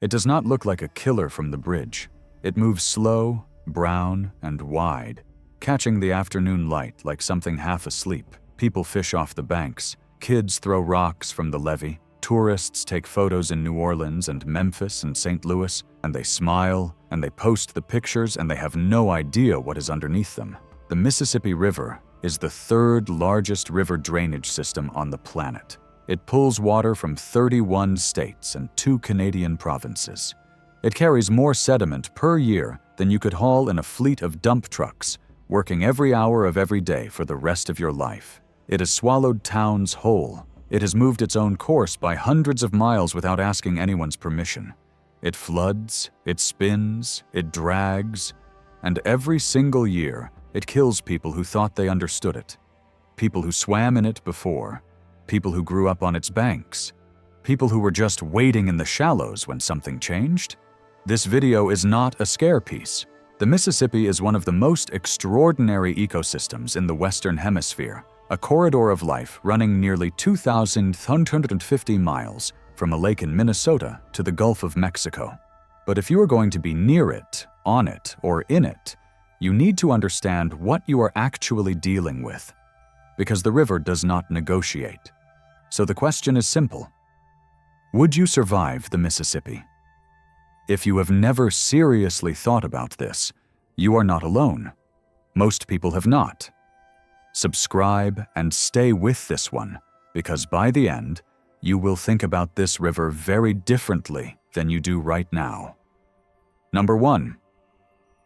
It does not look like a killer from the bridge. It moves slow, brown, and wide, catching the afternoon light like something half asleep. People fish off the banks. Kids throw rocks from the levee. Tourists take photos in New Orleans and Memphis and St. Louis, and they smile, and they post the pictures, and they have no idea what is underneath them. The Mississippi River is the third largest river drainage system on the planet. It pulls water from 31 states and 2 Canadian provinces. It carries more sediment per year than you could haul in a fleet of dump trucks, working every hour of every day for the rest of your life. It has swallowed towns whole. It has moved its own course by hundreds of miles without asking anyone's permission. It floods, it spins, it drags, and every single year, it kills people who thought they understood it. People who swam in it before, people who grew up on its banks, people who were just wading in the shallows when something changed. This video is not a scare piece. The Mississippi is one of the most extraordinary ecosystems in the Western Hemisphere, a corridor of life running nearly 2,150 miles from a lake in Minnesota to the Gulf of Mexico. But if you are going to be near it, on it, or in it, you need to understand what you are actually dealing with, because the river does not negotiate. So the question is simple. Would you survive the Mississippi? If you have never seriously thought about this, you are not alone. Most people have not. Subscribe and stay with this one, because by the end, you will think about this river very differently than you do right now. Number 1.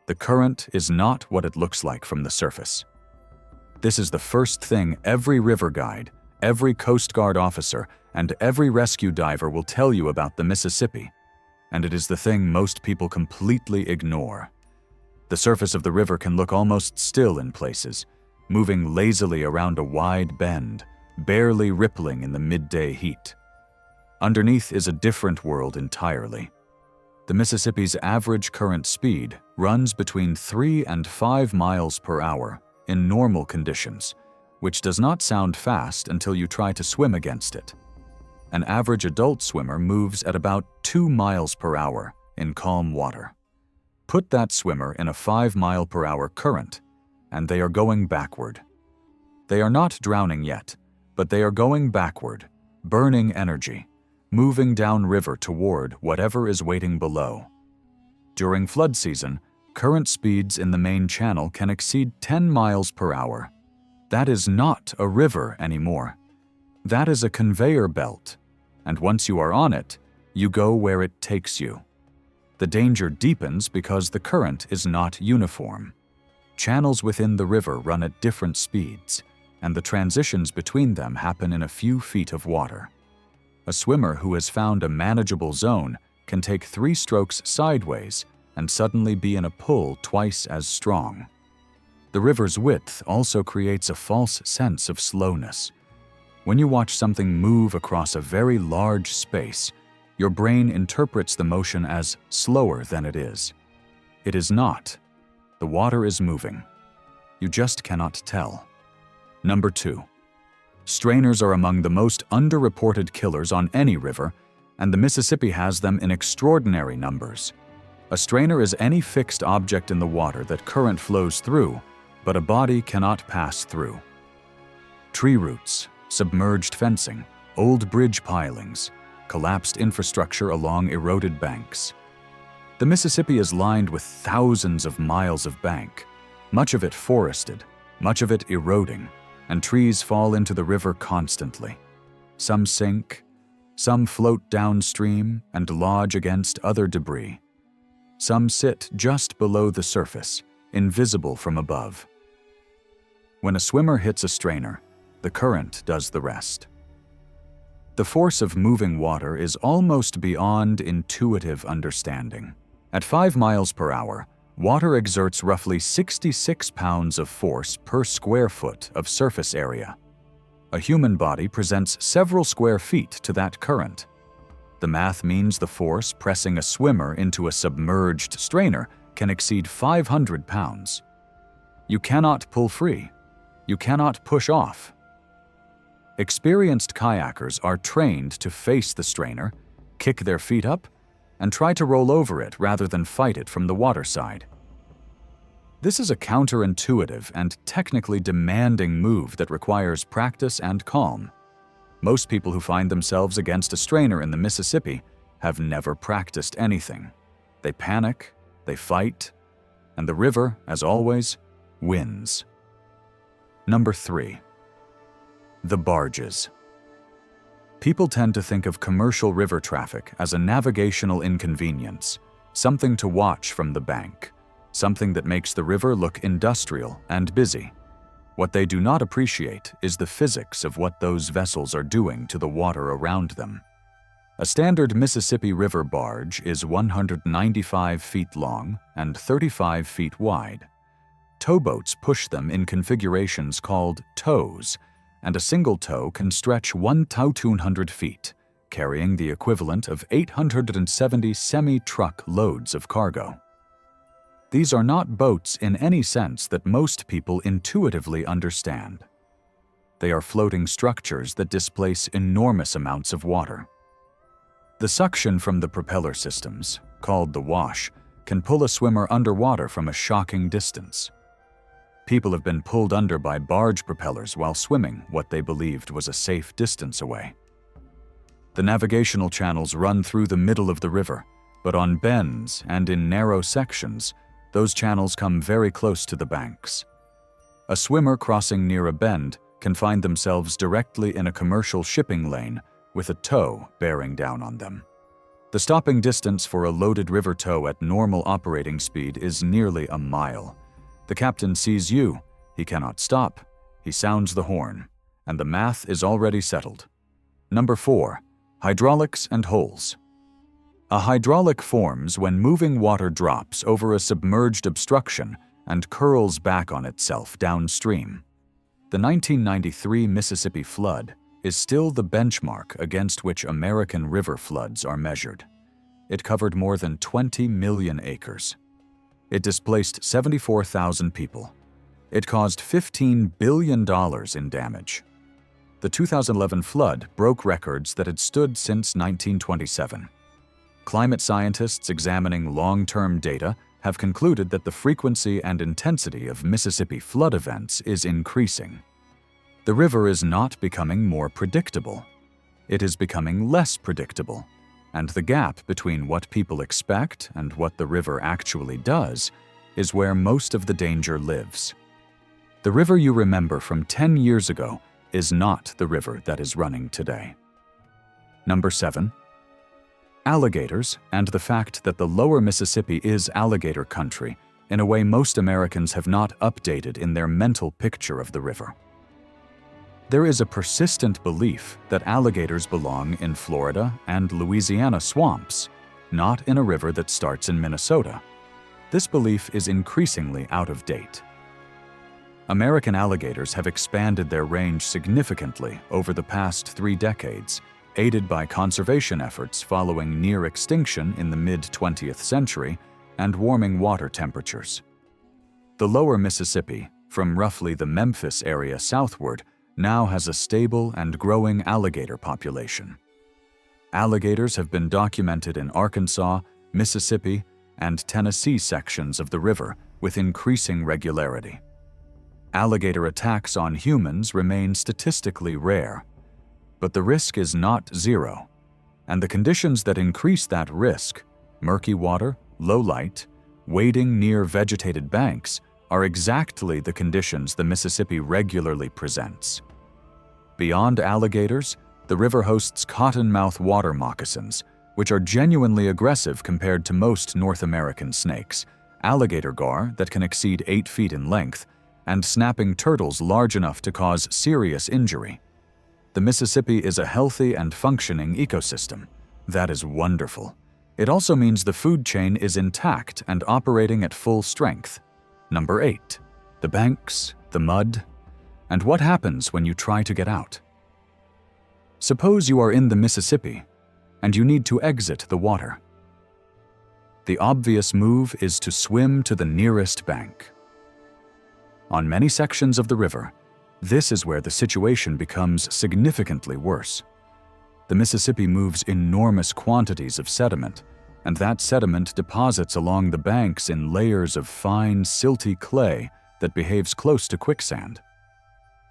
The current is not what it looks like from the surface. This is the first thing every river guide, every Coast Guard officer, and every rescue diver will tell you about the Mississippi, and it is the thing most people completely ignore. The surface of the river can look almost still in places, moving lazily around a wide bend, barely rippling in the midday heat. Underneath is a different world entirely. The Mississippi's average current speed runs between 3 and 5 miles per hour in normal conditions, which does not sound fast until you try to swim against it. An average adult swimmer moves at about 2 miles per hour in calm water. Put that swimmer in a 5-mile-per-hour current, and they are going backward. They are not drowning yet, but they are going backward, burning energy, moving downriver toward whatever is waiting below. During flood season, current speeds in the main channel can exceed 10 miles per hour. That is not a river anymore. That is a conveyor belt, and once you are on it, you go where it takes you. The danger deepens because the current is not uniform. Channels within the river run at different speeds, and the transitions between them happen in a few feet of water. A swimmer who has found a manageable zone can take 3 strokes sideways and suddenly be in a pull twice as strong. The river's width also creates a false sense of slowness. When you watch something move across a very large space, your brain interprets the motion as slower than it is. It is not. The water is moving. You just cannot tell. Number 2. Strainers are among the most underreported killers on any river, and the Mississippi has them in extraordinary numbers. A strainer is any fixed object in the water that current flows through, but a body cannot pass through. Tree roots, submerged fencing, old bridge pilings, collapsed infrastructure along eroded banks. The Mississippi is lined with thousands of miles of bank, much of it forested, much of it eroding, and trees fall into the river constantly. Some sink, some float downstream and lodge against other debris. Some sit just below the surface, invisible from above. When a swimmer hits a strainer, the current does the rest. The force of moving water is almost beyond intuitive understanding. At 5 miles per hour, water exerts roughly 66 pounds of force per square foot of surface area. A human body presents several square feet to that current. The math means the force pressing a swimmer into a submerged strainer can exceed 500 pounds. You cannot pull free. You cannot push off. Experienced kayakers are trained to face the strainer, kick their feet up, and try to roll over it rather than fight it from the water side. This is a counterintuitive and technically demanding move that requires practice and calm. Most people who find themselves against a strainer in the Mississippi have never practiced anything. They panic, they fight, and the river, as always, wins. Number 3. The barges. People tend to think of commercial river traffic as a navigational inconvenience, something to watch from the bank, something that makes the river look industrial and busy. What they do not appreciate is the physics of what those vessels are doing to the water around them. A standard Mississippi River barge is 195 feet long and 35 feet wide. Towboats push them in configurations called tows, and a single tow can stretch 1,200 feet, carrying the equivalent of 870 semi-truck loads of cargo. These are not boats in any sense that most people intuitively understand. They are floating structures that displace enormous amounts of water. The suction from the propeller systems, called the wash, can pull a swimmer underwater from a shocking distance. People have been pulled under by barge propellers while swimming what they believed was a safe distance away. The navigational channels run through the middle of the river, but on bends and in narrow sections, those channels come very close to the banks. A swimmer crossing near a bend can find themselves directly in a commercial shipping lane with a tow bearing down on them. The stopping distance for a loaded river tow at normal operating speed is nearly a mile. The captain sees you, he cannot stop, he sounds the horn, and the math is already settled. Number 4. Hydraulics and holes. A hydraulic forms when moving water drops over a submerged obstruction and curls back on itself downstream. The 1993 Mississippi flood is still the benchmark against which American river floods are measured. It covered more than 20 million acres. It displaced 74,000 people. It caused $15 billion in damage. The 2011 flood broke records that had stood since 1927. Climate scientists examining long-term data have concluded that the frequency and intensity of Mississippi flood events is increasing. The river is not becoming more predictable. It is becoming less predictable, and the gap between what people expect and what the river actually does is where most of the danger lives. The river you remember from 10 years ago is not the river that is running today. Number 7. Alligators and the fact that the lower Mississippi is alligator country in a way most Americans have not updated in their mental picture of the river. There is a persistent belief that alligators belong in Florida and Louisiana swamps, not in a river that starts in Minnesota. This belief is increasingly out of date. American alligators have expanded their range significantly over the past 3 decades, aided by conservation efforts following near extinction in the mid-20th century and warming water temperatures. The lower Mississippi, from roughly the Memphis area southward, now has a stable and growing alligator population. Alligators have been documented in Arkansas, Mississippi, and Tennessee sections of the river with increasing regularity. Alligator attacks on humans remain statistically rare, but the risk is not zero, and the conditions that increase that risk, murky water, low light, wading near vegetated banks, are exactly the conditions the Mississippi regularly presents. Beyond alligators, the river hosts cottonmouth water moccasins, which are genuinely aggressive compared to most North American snakes, alligator gar that can exceed 8 feet in length, and snapping turtles large enough to cause serious injury. The Mississippi is a healthy and functioning ecosystem. That is wonderful. It also means the food chain is intact and operating at full strength. Number 8. The banks, the mud, and what happens when you try to get out. Suppose you are in the Mississippi and you need to exit the water. The obvious move is to swim to the nearest bank. On many sections of the river, this is where the situation becomes significantly worse. The Mississippi moves enormous quantities of sediment, and that sediment deposits along the banks in layers of fine, silty clay that behaves close to quicksand.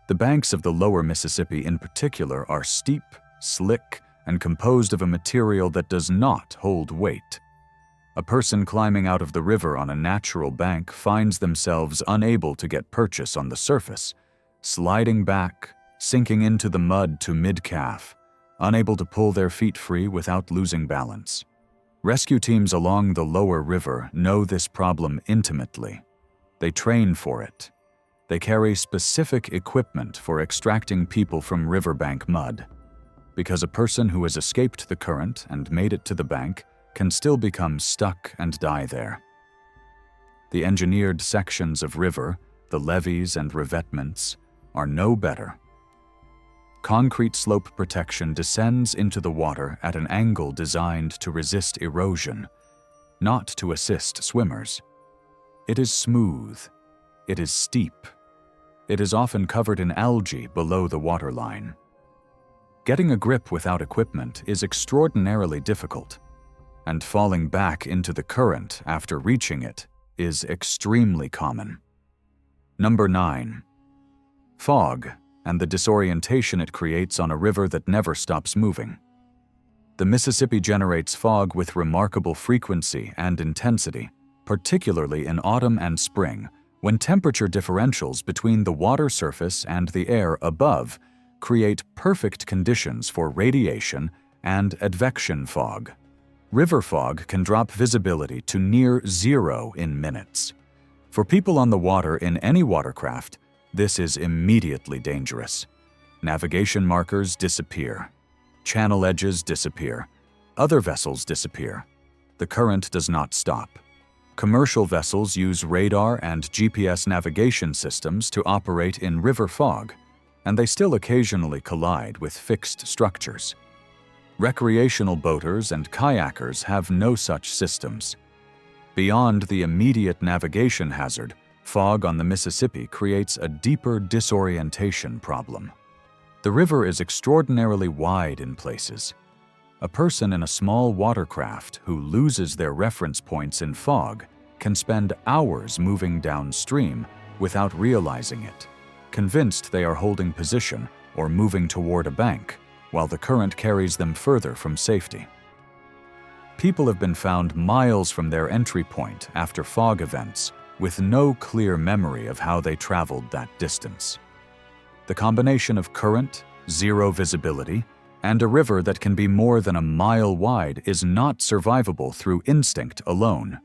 The banks of the lower Mississippi in particular are steep, slick, and composed of a material that does not hold weight. A person climbing out of the river on a natural bank finds themselves unable to get purchase on the surface, sliding back, sinking into the mud to mid-calf, unable to pull their feet free without losing balance. Rescue teams along the lower river know this problem intimately. They train for it. They carry specific equipment for extracting people from riverbank mud, because a person who has escaped the current and made it to the bank can still become stuck and die there. The engineered sections of river, the levees and revetments, are no better. Concrete slope protection descends into the water at an angle designed to resist erosion, not to assist swimmers. It is smooth. It is steep. It is often covered in algae below the waterline. Getting a grip without equipment is extraordinarily difficult, and falling back into the current after reaching it is extremely common. Number 9. Fog and the disorientation it creates on a river that never stops moving. The Mississippi generates fog with remarkable frequency and intensity, particularly in autumn and spring, when temperature differentials between the water surface and the air above create perfect conditions for radiation and advection fog. River fog can drop visibility to near zero in minutes. For people on the water in any watercraft, this is immediately dangerous. Navigation markers disappear. Channel edges disappear. Other vessels disappear. The current does not stop. Commercial vessels use radar and GPS navigation systems to operate in river fog, and they still occasionally collide with fixed structures. Recreational boaters and kayakers have no such systems. Beyond the immediate navigation hazard, fog on the Mississippi creates a deeper disorientation problem. The river is extraordinarily wide in places. A person in a small watercraft who loses their reference points in fog can spend hours moving downstream without realizing it, convinced they are holding position or moving toward a bank, while the current carries them further from safety. People have been found miles from their entry point after fog events, with no clear memory of how they traveled that distance. The combination of current, zero visibility, and a river that can be more than a mile wide is not survivable through instinct alone.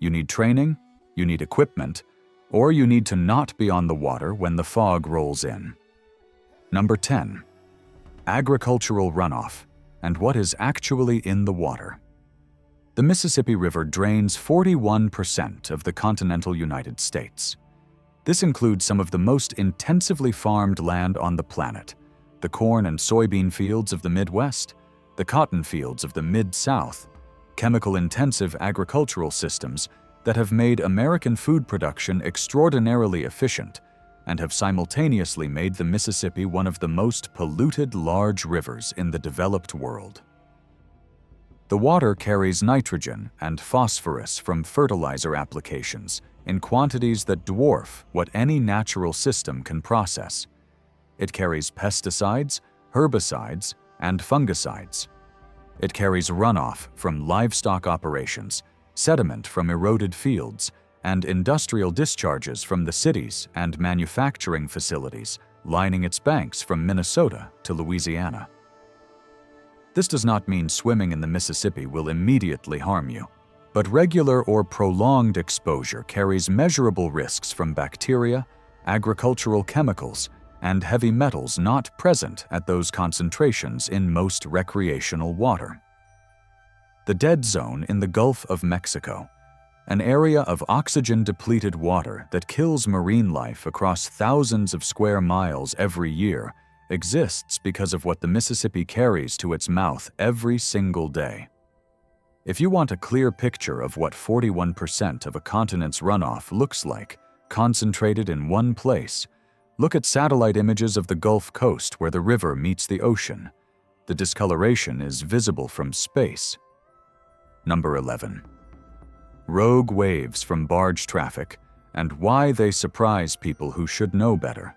You need training, you need equipment, or you need to not be on the water when the fog rolls in. Number 10. Agricultural runoff and what is actually in the water. The Mississippi River drains 41% of the continental United States. This includes some of the most intensively farmed land on the planet, the corn and soybean fields of the Midwest, the cotton fields of the Mid-South, chemical-intensive agricultural systems that have made American food production extraordinarily efficient and have simultaneously made the Mississippi one of the most polluted large rivers in the developed world. The water carries nitrogen and phosphorus from fertilizer applications in quantities that dwarf what any natural system can process. It carries pesticides, herbicides, and fungicides. It carries runoff from livestock operations, sediment from eroded fields, and industrial discharges from the cities and manufacturing facilities lining its banks from Minnesota to Louisiana. This does not mean swimming in the Mississippi will immediately harm you, but regular or prolonged exposure carries measurable risks from bacteria, agricultural chemicals, and heavy metals not present at those concentrations in most recreational water. The dead zone in the Gulf of Mexico, an area of oxygen-depleted water that kills marine life across thousands of square miles every year, exists because of what the Mississippi carries to its mouth every single day. If you want a clear picture of what 41% of a continent's runoff looks like, concentrated in one place, look at satellite images of the Gulf Coast where the river meets the ocean. The discoloration is visible from space. Number 11. Rogue waves from barge traffic and why they surprise people who should know better.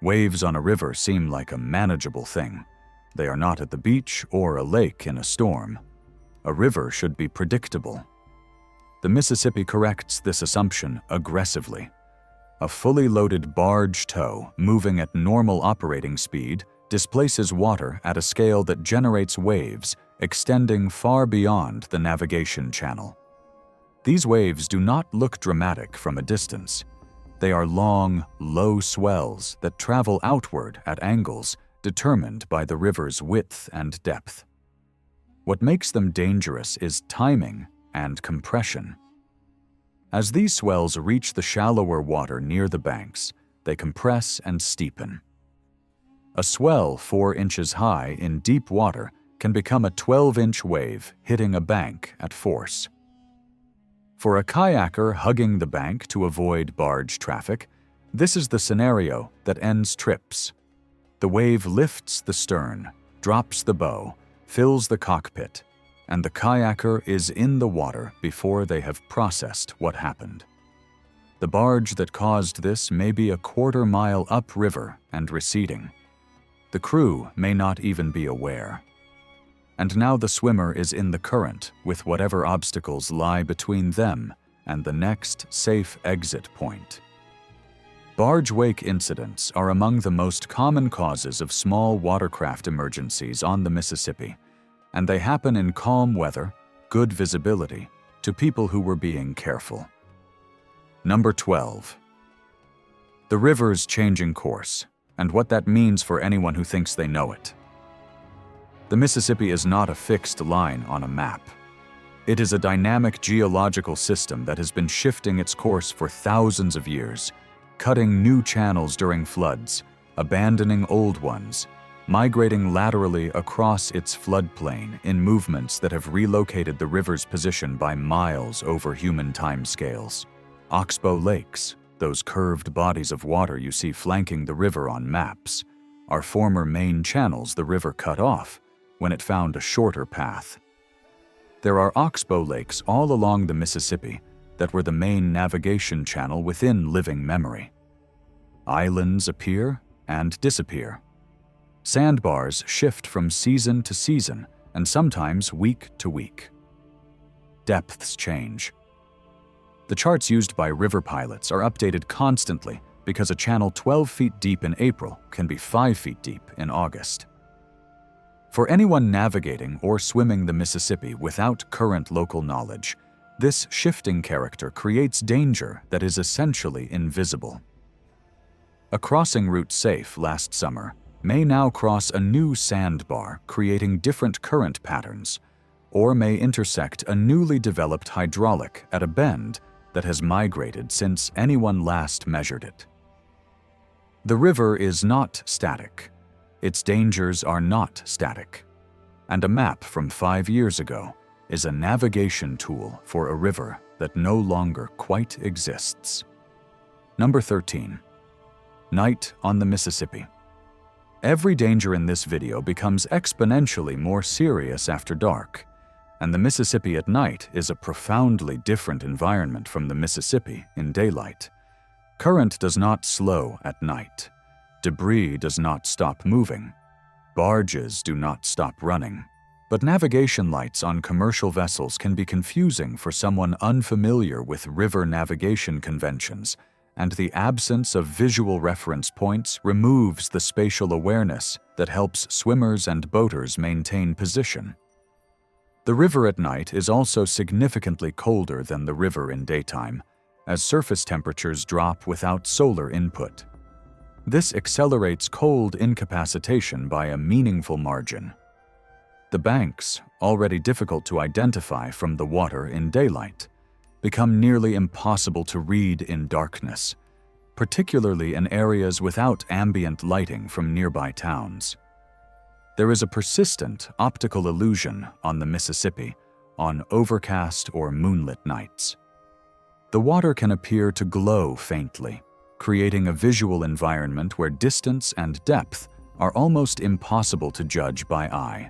Waves on a river seem like a manageable thing. They are not at the beach or a lake in a storm. A river should be predictable. The Mississippi corrects this assumption aggressively. A fully loaded barge tow moving at normal operating speed displaces water at a scale that generates waves extending far beyond the navigation channel. These waves do not look dramatic from a distance. They are long, low swells that travel outward at angles determined by the river's width and depth. What makes them dangerous is timing and compression. As these swells reach the shallower water near the banks, they compress and steepen. A swell 4 inches high in deep water can become a 12-inch wave hitting a bank at force. For a kayaker hugging the bank to avoid barge traffic, this is the scenario that ends trips. The wave lifts the stern, drops the bow, fills the cockpit, and the kayaker is in the water before they have processed what happened. The barge that caused this may be a quarter-mile upriver and receding. The crew may not even be aware. And now the swimmer is in the current with whatever obstacles lie between them and the next safe exit point. Barge wake incidents are among the most common causes of small watercraft emergencies on the Mississippi, and they happen in calm weather, good visibility, to people who were being careful. Number 12. The river's changing course, and what that means for anyone who thinks they know it. The Mississippi is not a fixed line on a map. It is a dynamic geological system that has been shifting its course for thousands of years, cutting new channels during floods, abandoning old ones, migrating laterally across its floodplain in movements that have relocated the river's position by miles over human timescales. Oxbow lakes, those curved bodies of water you see flanking the river on maps, are former main channels the river cut off when it found a shorter path. There are oxbow lakes all along the Mississippi that were the main navigation channel within living memory. Islands appear and disappear. Sandbars shift from season to season and sometimes week to week. Depths change. The charts used by river pilots are updated constantly because a channel 12 feet deep in April can be 5 feet deep in August. For anyone navigating or swimming the Mississippi without current local knowledge, this shifting character creates danger that is essentially invisible. A crossing route safe last summer may now cross a new sandbar, creating different current patterns, or may intersect a newly developed hydraulic at a bend that has migrated since anyone last measured it. The river is not static. Its dangers are not static. And a map from 5 years ago is a navigation tool for a river that no longer quite exists. Number 13. Night on the Mississippi. Every danger in this video becomes exponentially more serious after dark, and the Mississippi at night is a profoundly different environment from the Mississippi in daylight. Current does not slow at night. Debris does not stop moving. Barges do not stop running. But navigation lights on commercial vessels can be confusing for someone unfamiliar with river navigation conventions, and the absence of visual reference points removes the spatial awareness that helps swimmers and boaters maintain position. The river at night is also significantly colder than the river in daytime, as surface temperatures drop without solar input. This accelerates cold incapacitation by a meaningful margin. The banks, already difficult to identify from the water in daylight, become nearly impossible to read in darkness, particularly in areas without ambient lighting from nearby towns. There is a persistent optical illusion on the Mississippi on overcast or moonlit nights. The water can appear to glow faintly, creating a visual environment where distance and depth are almost impossible to judge by eye.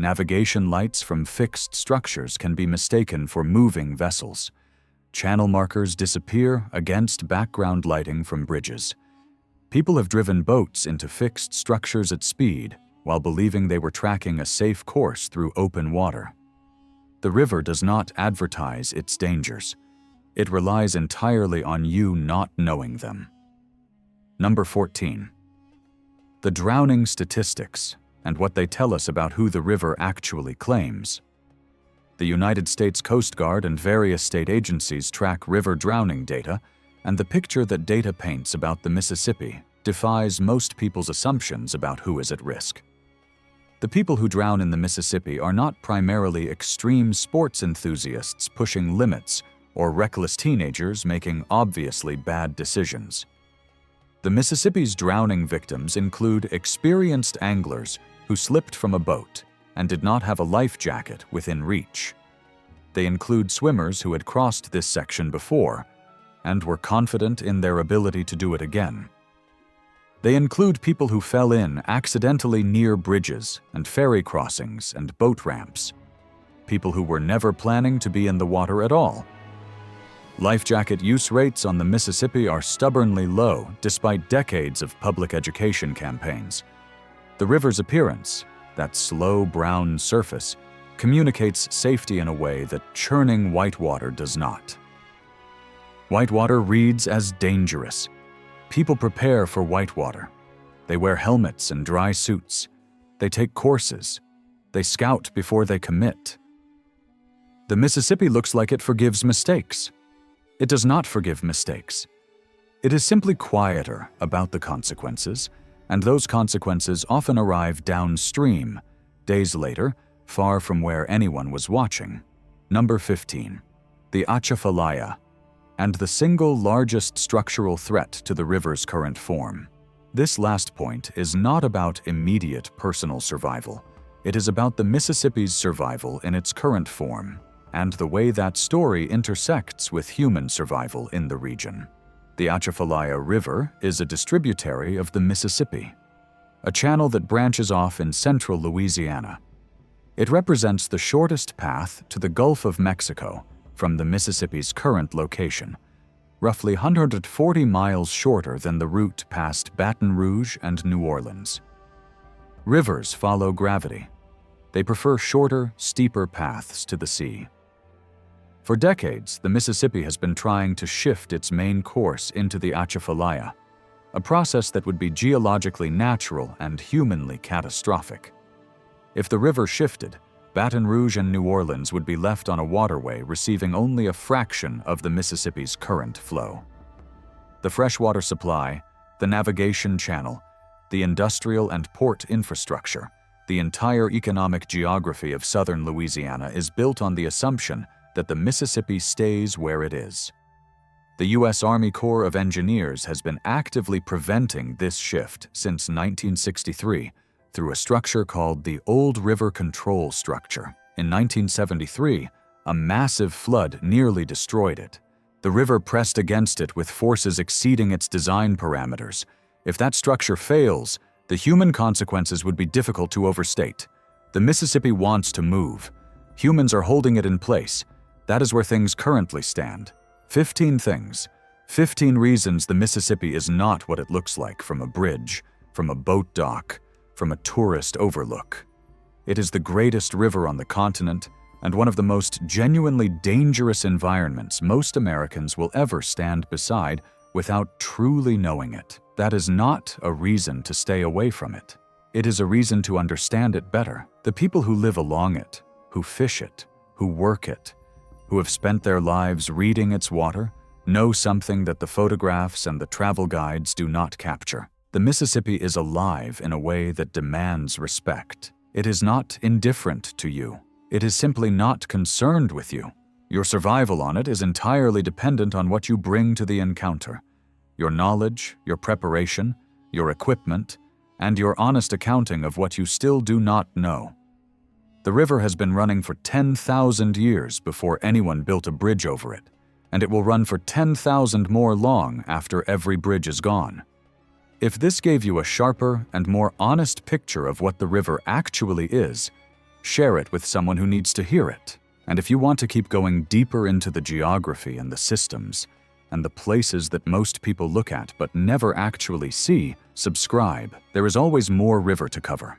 Navigation lights from fixed structures can be mistaken for moving vessels. Channel markers disappear against background lighting from bridges. People have driven boats into fixed structures at speed while believing they were tracking a safe course through open water. The river does not advertise its dangers. It relies entirely on you not knowing them. Number 14. The drowning statistics and what they tell us about who the river actually claims. The United States Coast Guard and various state agencies track river drowning data, and the picture that data paints about the Mississippi defies most people's assumptions about who is at risk. The people who drown in the Mississippi are not primarily extreme sports enthusiasts pushing limits or reckless teenagers making obviously bad decisions. The Mississippi's drowning victims include experienced anglers who slipped from a boat and did not have a life jacket within reach. They include swimmers who had crossed this section before and were confident in their ability to do it again. They include people who fell in accidentally near bridges and ferry crossings and boat ramps, people who were never planning to be in the water at all. Life jacket use rates on the Mississippi are stubbornly low despite decades of public education campaigns. The river's appearance, that slow brown surface, communicates safety in a way that churning whitewater does not. Whitewater reads as dangerous. People prepare for whitewater. They wear helmets and dry suits. They take courses. They scout before they commit. The Mississippi looks like it forgives mistakes. It does not forgive mistakes. It is simply quieter about the consequences, and those consequences often arrive downstream, days later, far from where anyone was watching. Number 15. The Atchafalaya, and the single largest structural threat to the river's current form. This last point is not about immediate personal survival. It is about the Mississippi's survival in its current form, and the way that story intersects with human survival in the region. The Atchafalaya River is a distributary of the Mississippi, a channel that branches off in central Louisiana. It represents the shortest path to the Gulf of Mexico from the Mississippi's current location, roughly 140 miles shorter than the route past Baton Rouge and New Orleans. Rivers follow gravity. They prefer shorter, steeper paths to the sea. For decades, the Mississippi has been trying to shift its main course into the Atchafalaya, a process that would be geologically natural and humanly catastrophic. If the river shifted, Baton Rouge and New Orleans would be left on a waterway receiving only a fraction of the Mississippi's current flow. The freshwater supply, the navigation channel, the industrial and port infrastructure, the entire economic geography of southern Louisiana is built on the assumption that the Mississippi stays where it is. The U.S. Army Corps of Engineers has been actively preventing this shift since 1963 through a structure called the Old River Control Structure. In 1973, a massive flood nearly destroyed it. The river pressed against it with forces exceeding its design parameters. If that structure fails, the human consequences would be difficult to overstate. The Mississippi wants to move. Humans are holding it in place. That is where things currently stand. 15 things. 15 reasons the Mississippi is not what it looks like from a bridge, from a boat dock, from a tourist overlook. It is the greatest river on the continent and one of the most genuinely dangerous environments most Americans will ever stand beside without truly knowing it. That is not a reason to stay away from it. It is a reason to understand it better. The people who live along it, who fish it, who work it, who have spent their lives reading its water, know something that the photographs and the travel guides do not capture. The Mississippi is alive in a way that demands respect. It is not indifferent to you. It is simply not concerned with you. Your survival on it is entirely dependent on what you bring to the encounter. Your knowledge, your preparation, your equipment, and your honest accounting of what you still do not know. The river has been running for 10,000 years before anyone built a bridge over it, and it will run for 10,000 more long after every bridge is gone. If this gave you a sharper and more honest picture of what the river actually is, Share it with someone who needs to hear it. And if you want to keep going deeper into the geography and the systems, and the places that most people look at but never actually see, subscribe. There is always more river to cover.